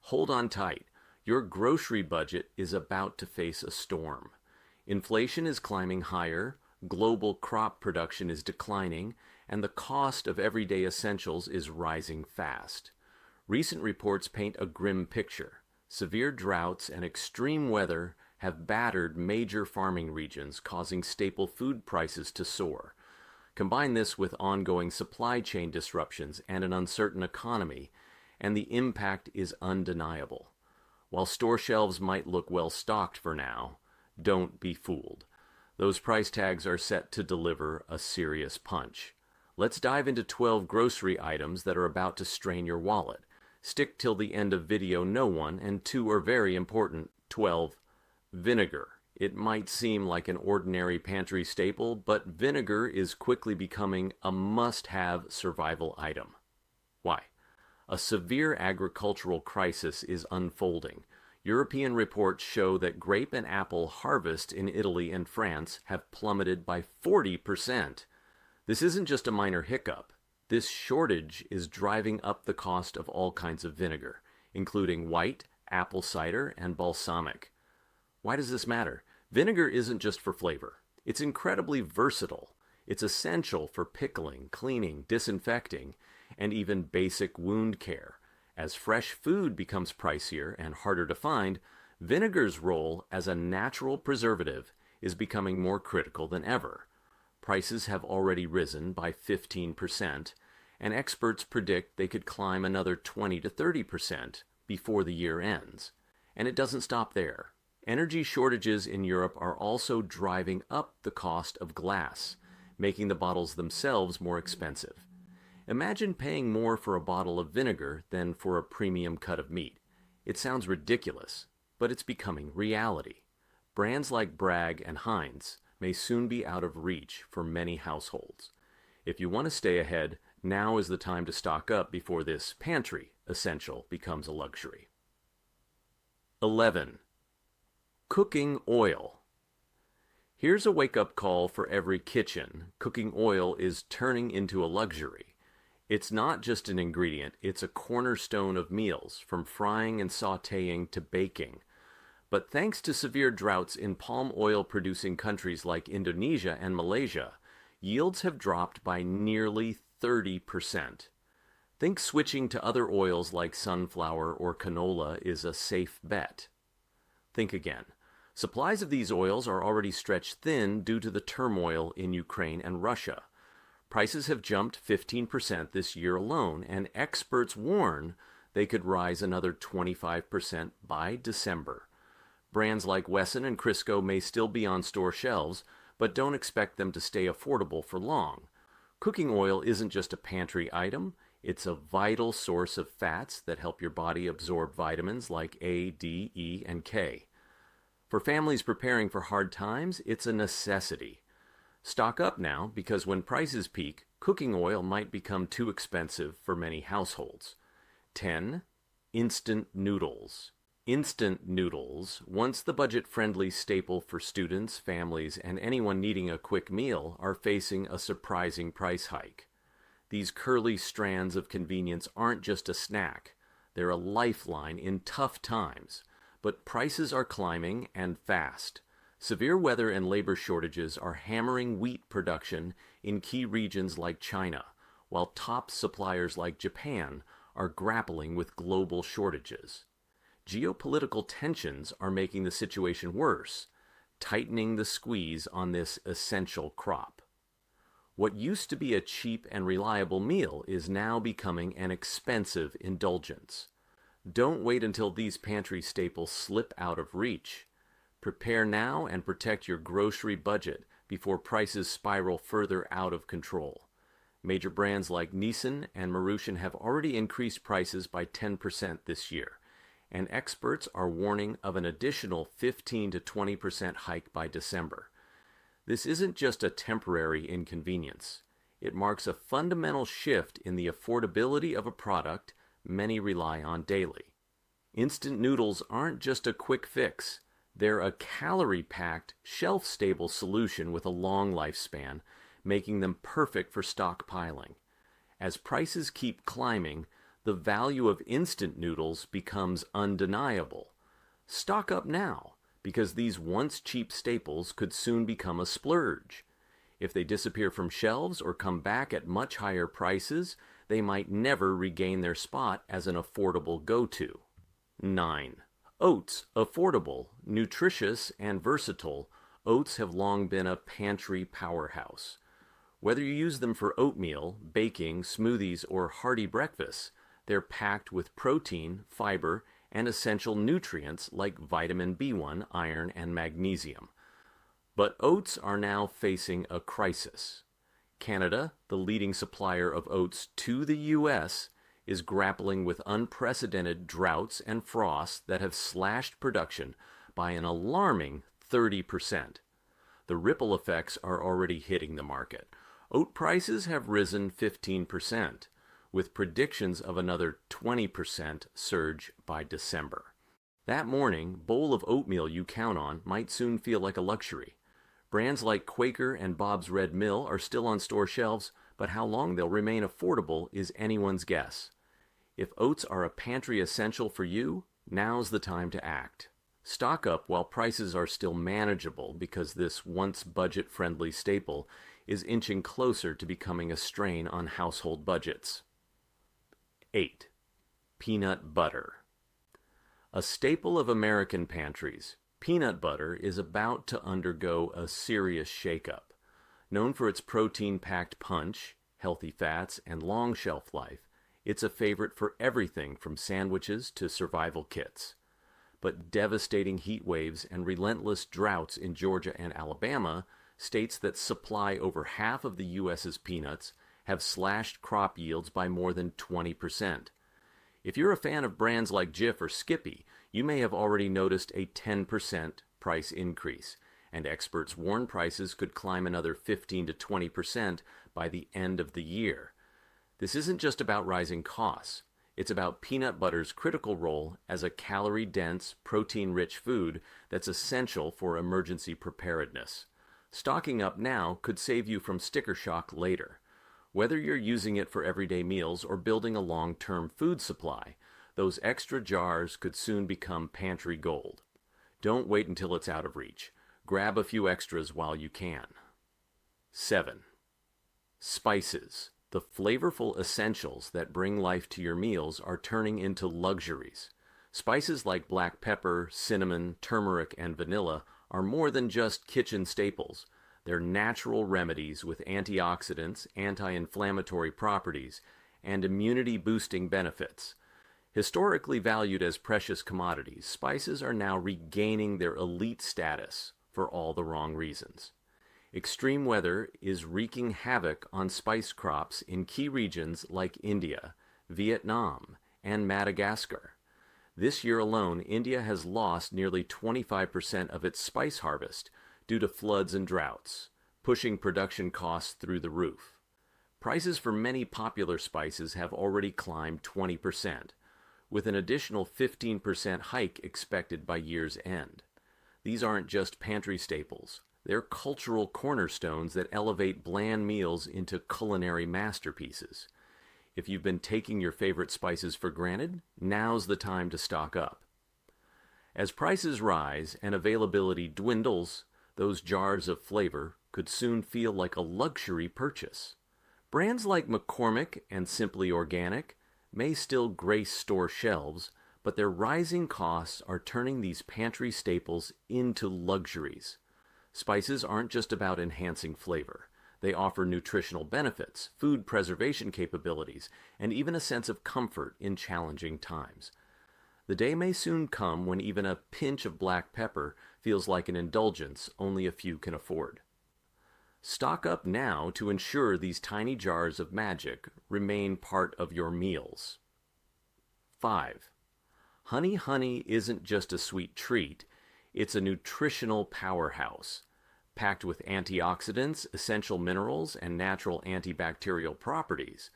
Hold on tight. Your grocery budget is about to face a storm. Inflation is climbing higher, global crop production is declining, and the cost of everyday essentials is rising fast. Recent reports paint a grim picture. Severe droughts and extreme weather have battered major farming regions, causing staple food prices to soar. Combine this with ongoing supply chain disruptions and an uncertain economy, and the impact is undeniable. While store shelves might look well stocked for now, don't be fooled. Those price tags are set to deliver a serious punch. Let's dive into 12 grocery items that are about to strain your wallet. Stick till the end of video no one, and 2 are very important. 12. Vinegar. It might seem like an ordinary pantry staple, but vinegar is quickly becoming a must-have survival item. Why? A severe agricultural crisis is unfolding. European reports show that grape and apple harvests in Italy and France have plummeted by 40%. This isn't just a minor hiccup. This shortage is driving up the cost of all kinds of vinegar, including white, apple cider, and balsamic. Why does this matter? Vinegar isn't just for flavor. It's incredibly versatile. It's essential for pickling, cleaning, disinfecting, and even basic wound care. As fresh food becomes pricier and harder to find, vinegar's role as a natural preservative is becoming more critical than ever. Prices have already risen by 15%, and experts predict they could climb another 20 to 30% before the year ends. And it doesn't stop there. Energy shortages in Europe are also driving up the cost of glass, making the bottles themselves more expensive. Imagine paying more for a bottle of vinegar than for a premium cut of meat. It sounds ridiculous, but it's becoming reality. Brands like Bragg and Heinz may soon be out of reach for many households. If you want to stay ahead, now is the time to stock up before this pantry essential becomes a luxury. 11. Cooking oil. Here's a wake-up call for every kitchen. Cooking oil is turning into a luxury. It's not just an ingredient, it's a cornerstone of meals, from frying and sautéing to baking. But thanks to severe droughts in palm oil-producing countries like Indonesia and Malaysia, yields have dropped by nearly 30%. Think switching to other oils like sunflower or canola is a safe bet. Think again. Supplies of these oils are already stretched thin due to the turmoil in Ukraine and Russia. Prices have jumped 15% this year alone, and experts warn they could rise another 25% by December. Brands like Wesson and Crisco may still be on store shelves, but don't expect them to stay affordable for long. Cooking oil isn't just a pantry item, it's a vital source of fats that help your body absorb vitamins like A, D, E, and K. For families preparing for hard times, it's a necessity. Stock up now, because when prices peak, cooking oil might become too expensive for many households. 10. Instant noodles. Instant noodles, once the budget-friendly staple for students, families, and anyone needing a quick meal, are facing a surprising price hike. These curly strands of convenience aren't just a snack. They're a lifeline in tough times. But prices are climbing, and fast. Severe weather and labor shortages are hammering wheat production in key regions like China, while top suppliers like Japan are grappling with global shortages. Geopolitical tensions are making the situation worse, tightening the squeeze on this essential crop. What used to be a cheap and reliable meal is now becoming an expensive indulgence. Don't wait until these pantry staples slip out of reach. Prepare now and protect your grocery budget before prices spiral further out of control. Major brands like Nissan and Marushan have already increased prices by 10% this year, and experts are warning of an additional 15 to 20% hike by December. This isn't just a temporary inconvenience. It marks a fundamental shift in the affordability of a product many rely on daily. Instant noodles aren't just a quick fix. They're a calorie-packed, shelf-stable solution with a long lifespan, making them perfect for stockpiling. As prices keep climbing, the value of instant noodles becomes undeniable. Stock up now, because these once cheap staples could soon become a splurge. If they disappear from shelves or come back at much higher prices, they might never regain their spot as an affordable go-to. 9. Oats, affordable, nutritious, and versatile. Oats have long been a pantry powerhouse. Whether you use them for oatmeal, baking, smoothies, or hearty breakfasts, they're packed with protein, fiber, and essential nutrients like vitamin B1, iron, and magnesium. But oats are now facing a crisis. Canada, the leading supplier of oats to the U.S., is grappling with unprecedented droughts and frosts that have slashed production by an alarming 30%. The ripple effects are already hitting the market. Oat prices have risen 15%, with predictions of another 20% surge by December. That morning, bowl of oatmeal you count on might soon feel like a luxury. Brands like Quaker and Bob's Red Mill are still on store shelves, but how long they'll remain affordable is anyone's guess. If oats are a pantry essential for you, now's the time to act. Stock up while prices are still manageable, because this once budget-friendly staple is inching closer to becoming a strain on household budgets. 8. Peanut butter. A staple of American pantries, peanut butter is about to undergo a serious shakeup. Known for its protein-packed punch, healthy fats, and long shelf life, it's a favorite for everything from sandwiches to survival kits. But devastating heat waves and relentless droughts in Georgia and Alabama states that supply over half of the U.S.'s peanuts have slashed crop yields by more than 20%. If you're a fan of brands like Jif or Skippy, you may have already noticed a 10% price increase, and experts warn prices could climb another 15 to 20% by the end of the year. This isn't just about rising costs. It's about peanut butter's critical role as a calorie-dense, protein-rich food that's essential for emergency preparedness. Stocking up now could save you from sticker shock later. Whether you're using it for everyday meals or building a long-term food supply, those extra jars could soon become pantry gold. Don't wait until it's out of reach. Grab a few extras while you can. 7. Spices. The flavorful essentials that bring life to your meals are turning into luxuries. Spices like black pepper, cinnamon, turmeric, and vanilla are more than just kitchen staples. They're natural remedies with antioxidants, anti-inflammatory properties, and immunity-boosting benefits. Historically valued as precious commodities, spices are now regaining their elite status for all the wrong reasons. Extreme weather is wreaking havoc on spice crops in key regions like India, Vietnam, and Madagascar. This year alone, India has lost nearly 25% of its spice harvest due to floods and droughts, pushing production costs through the roof. Prices for many popular spices have already climbed 20%, with an additional 15% hike expected by year's end. These aren't just pantry staples. They're cultural cornerstones that elevate bland meals into culinary masterpieces. If you've been taking your favorite spices for granted, now's the time to stock up. As prices rise and availability dwindles, those jars of flavor could soon feel like a luxury purchase. Brands like McCormick and Simply Organic may still grace store shelves, but their rising costs are turning these pantry staples into luxuries. Spices aren't just about enhancing flavor. They offer nutritional benefits, food preservation capabilities, and even a sense of comfort in challenging times. The day may soon come when even a pinch of black pepper feels like an indulgence only a few can afford. Stock up now to ensure these tiny jars of magic remain part of your meals. 5. Honey isn't just a sweet treat. It's a nutritional powerhouse. Packed with antioxidants, essential minerals, and natural antibacterial properties,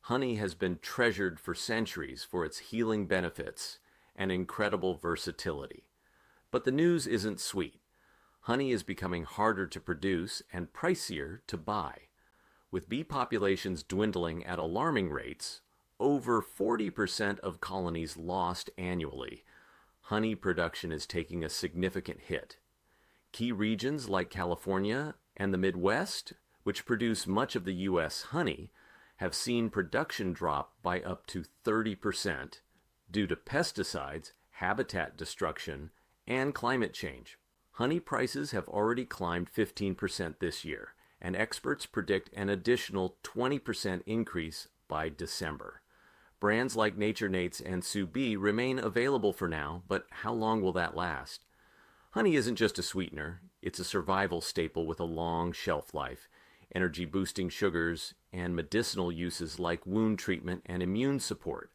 honey has been treasured for centuries for its healing benefits and incredible versatility. But the news isn't sweet. Honey is becoming harder to produce and pricier to buy. With bee populations dwindling at alarming rates, over 40% of colonies lost annually. Honey production is taking a significant hit. Key regions like California and the Midwest, which produce much of the U.S. honey, have seen production drop by up to 30% due to pesticides, habitat destruction, and climate change. Honey prices have already climbed 15% this year, and experts predict an additional 20% increase by December. Brands like Nature Nates and Sous Bee remain available for now, but how long will that last? Honey isn't just a sweetener, it's a survival staple with a long shelf life. Energy-boosting sugars, and medicinal uses like wound treatment and immune support.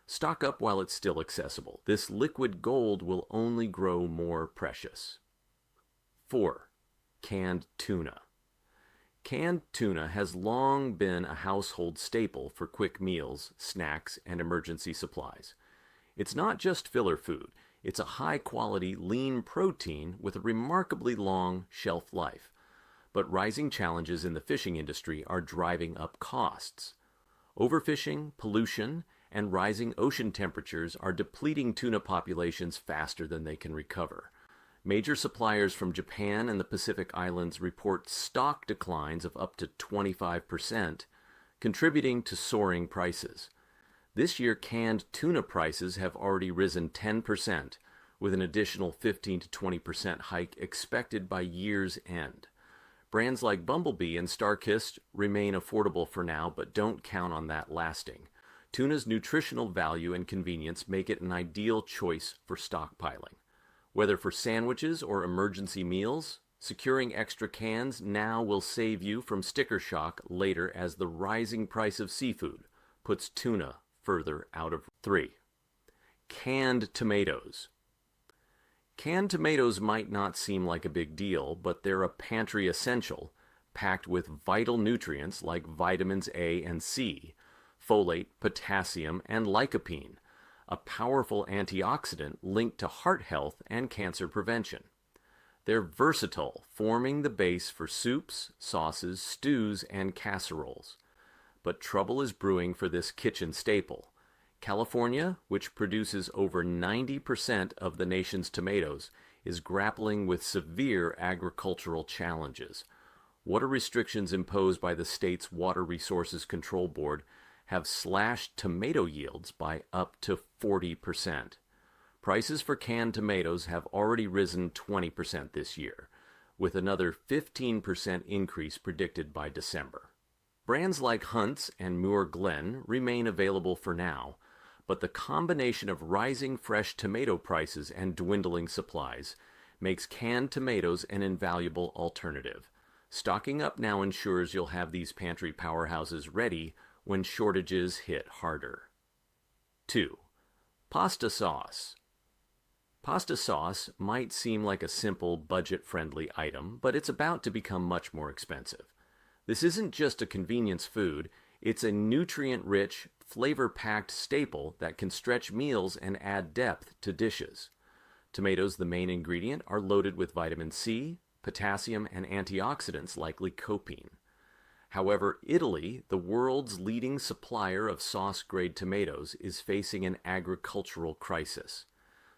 Stock up while it's still accessible. This liquid gold will only grow more precious. 4. Canned tuna. Canned tuna has long been a household staple for quick meals, snacks, and emergency supplies. It's not just filler food. It's a high-quality, lean protein with a remarkably long shelf life. But rising challenges in the fishing industry are driving up costs. Overfishing, pollution, and rising ocean temperatures are depleting tuna populations faster than they can recover. Major suppliers from Japan and the Pacific Islands report stock declines of up to 25%, contributing to soaring prices. This year, canned tuna prices have already risen 10%, with an additional 15 to 20% hike expected by year's end. Brands like Bumblebee and StarKist remain affordable for now, but don't count on that lasting. Tuna's nutritional value and convenience make it an ideal choice for stockpiling. Whether for sandwiches or emergency meals, securing extra cans now will save you from sticker shock later as the rising price of seafood puts tuna further out of. 3. Canned tomatoes. Canned tomatoes might not seem like a big deal, but they're a pantry essential, packed with vital nutrients like vitamins A and C, folate, potassium, and lycopene, a powerful antioxidant linked to heart health and cancer prevention. They're versatile, forming the base for soups, sauces, stews, and casseroles. But trouble is brewing for this kitchen staple. California, which produces over 90% of the nation's tomatoes, is grappling with severe agricultural challenges. Water restrictions imposed by the state's Water Resources Control Board have slashed tomato yields by up to 40%. Prices for canned tomatoes have already risen 20% this year, with another 15% increase predicted by December. Brands like Hunt's and Muir Glen remain available for now, but the combination of rising fresh tomato prices and dwindling supplies makes canned tomatoes an invaluable alternative. Stocking up now ensures you'll have these pantry powerhouses ready when shortages hit harder. 2. Pasta sauce. Pasta sauce might seem like a simple, budget-friendly item, but it's about to become much more expensive. This isn't just a convenience food, it's a nutrient-rich, flavor-packed staple that can stretch meals and add depth to dishes. Tomatoes, the main ingredient, are loaded with vitamin C, potassium, and antioxidants like lycopene. However, Italy, the world's leading supplier of sauce-grade tomatoes, is facing an agricultural crisis.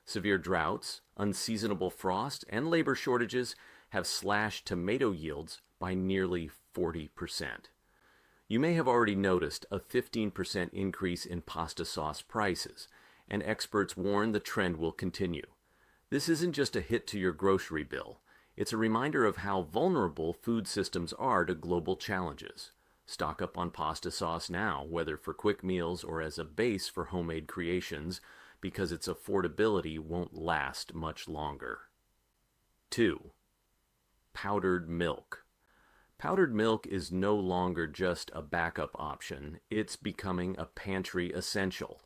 Severe droughts, unseasonable frost, and labor shortages have slashed tomato yields by nearly 40%. You may have already noticed a 15% increase in pasta sauce prices, and experts warn the trend will continue. This isn't just a hit to your grocery bill. It's a reminder of how vulnerable food systems are to global challenges. Stock up on pasta sauce now, whether for quick meals or as a base for homemade creations, because its affordability won't last much longer. 2. Powdered milk. Powdered milk is no longer just a backup option, it's becoming a pantry essential.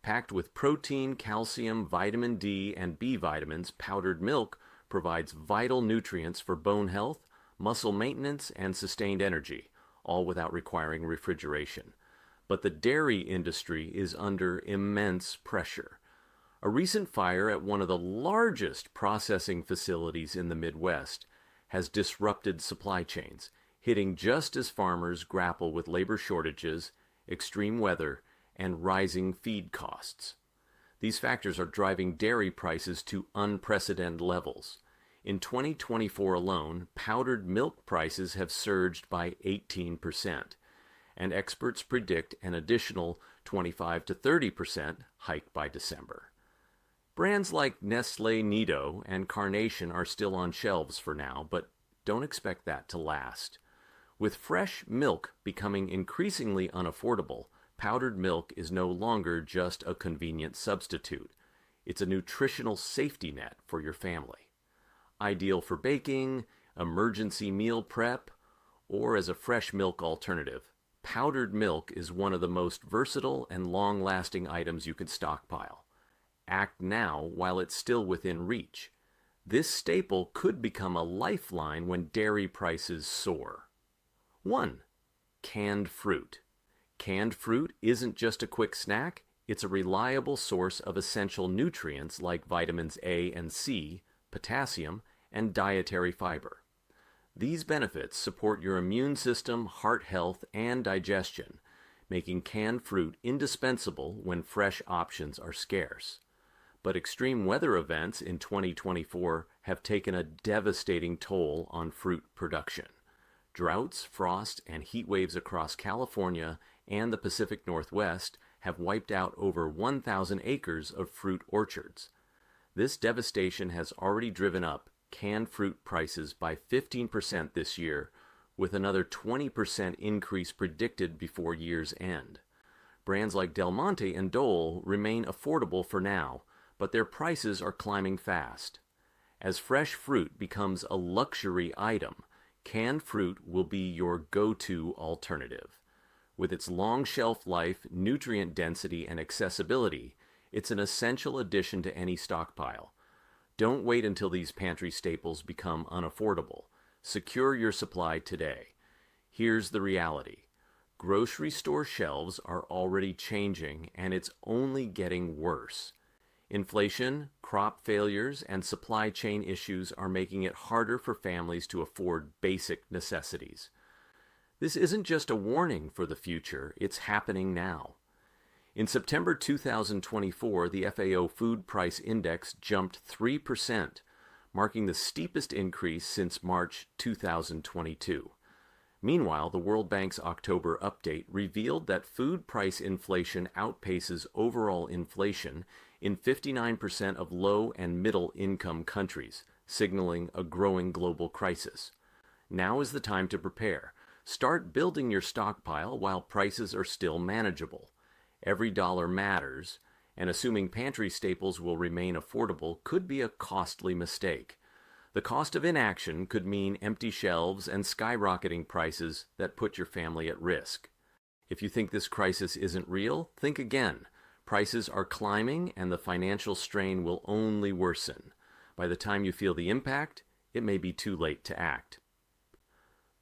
Packed with protein, calcium, vitamin D, and B vitamins, powdered milk provides vital nutrients for bone health, muscle maintenance, and sustained energy, all without requiring refrigeration. But the dairy industry is under immense pressure. A recent fire at one of the largest processing facilities in the Midwest has disrupted supply chains, hitting just as farmers grapple with labor shortages, extreme weather, and rising feed costs. These factors are driving dairy prices to unprecedented levels. In 2024 alone, powdered milk prices have surged by 18%, and experts predict an additional 25 to 30% hike by December. Brands like Nestlé Nido and Carnation are still on shelves for now, but don't expect that to last. With fresh milk becoming increasingly unaffordable, powdered milk is no longer just a convenient substitute. It's a nutritional safety net for your family. Ideal for baking, emergency meal prep, or as a fresh milk alternative, powdered milk is one of the most versatile and long-lasting items you could stockpile. Act now while it's still within reach. This staple could become a lifeline when dairy prices soar. 1. Canned fruit. Canned fruit isn't just a quick snack, it's a reliable source of essential nutrients like vitamins A and C, potassium, and dietary fiber. These benefits support your immune system, heart health, and digestion, making canned fruit indispensable when fresh options are scarce. But extreme weather events in 2024 have taken a devastating toll on fruit production. Droughts, frost, and heat waves across California and the Pacific Northwest have wiped out over 1,000 acres of fruit orchards. This devastation has already driven up canned fruit prices by 15% this year, with another 20% increase predicted before year's end. Brands like Del Monte and Dole remain affordable for now, but their prices are climbing fast. As fresh fruit becomes a luxury item, canned fruit will be your go-to alternative. With its long shelf life, nutrient density, and accessibility, it's an essential addition to any stockpile. Don't wait until these pantry staples become unaffordable. Secure your supply today. Here's the reality. Grocery store shelves are already changing, and it's only getting worse. Inflation, crop failures, and supply chain issues are making it harder for families to afford basic necessities. This isn't just a warning for the future, it's happening now. In September 2024, the FAO Food Price Index jumped 3%, marking the steepest increase since March 2022. Meanwhile, the World Bank's October update revealed that food price inflation outpaces overall inflation in 59% of low and middle income countries, signaling a growing global crisis. Now is the time to prepare. Start building your stockpile while prices are still manageable. Every dollar matters, and assuming pantry staples will remain affordable could be a costly mistake. The cost of inaction could mean empty shelves and skyrocketing prices that put your family at risk. If you think this crisis isn't real, think again. Prices are climbing and the financial strain will only worsen. By the time you feel the impact, it may be too late to act.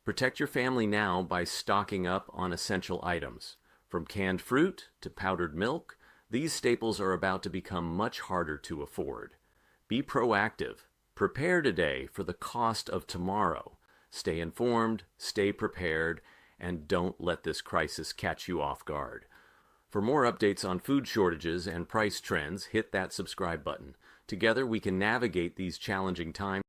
Protect your family now by stocking up on essential items. From canned fruit to powdered milk, these staples are about to become much harder to afford. Be proactive. Prepare today for the cost of tomorrow. Stay informed, stay prepared, and don't let this crisis catch you off guard. For more updates on food shortages and price trends, hit that subscribe button. Together we can navigate these challenging times